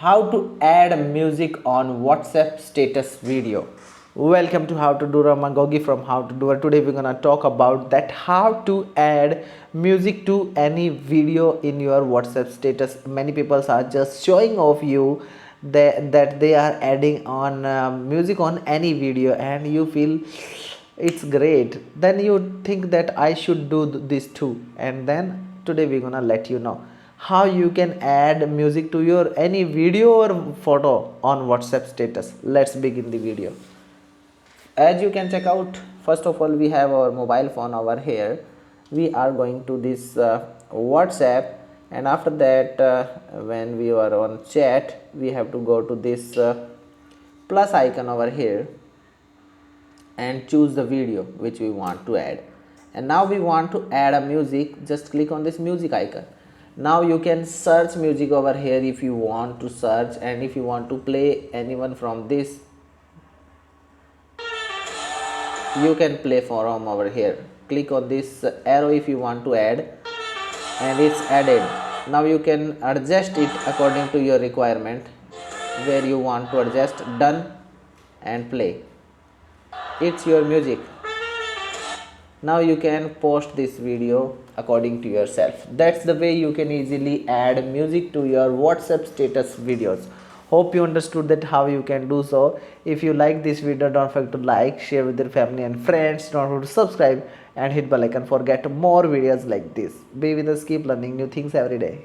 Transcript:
How to add music on WhatsApp status video. Welcome to How to Do. Ramagogi from How to Do. Today we're gonna talk about that how to add music to any video in your WhatsApp status. Many people are just showing off you that they are adding on music on any video, and you feel it's great. Then you think that I should do this too, and then today we're gonna let you know how you can add music to your any video or photo on WhatsApp status. Let's begin the video. As you can check out, first of all we have our mobile phone over here. We are going to this WhatsApp, and after that when we are on chat, we have to go to this plus icon over here and choose the video which we want to add. And now we want to add a music. Just click on this music icon. Now you can search music over here if you want to search, and if you want to play anyone from this, you can play from over here. Click on this arrow if you want to add, and it's added. Now you can adjust it according to your requirement, where you want to adjust. Done and play. It's your music. Now you can post this video according to yourself. That's the way you can easily add music to your WhatsApp status videos. Hope you understood that how you can do so. If you like this video, don't forget to like, share with your family and friends. Don't forget to subscribe and hit bell icon for get more videos like this. Be with us, keep learning new things every day.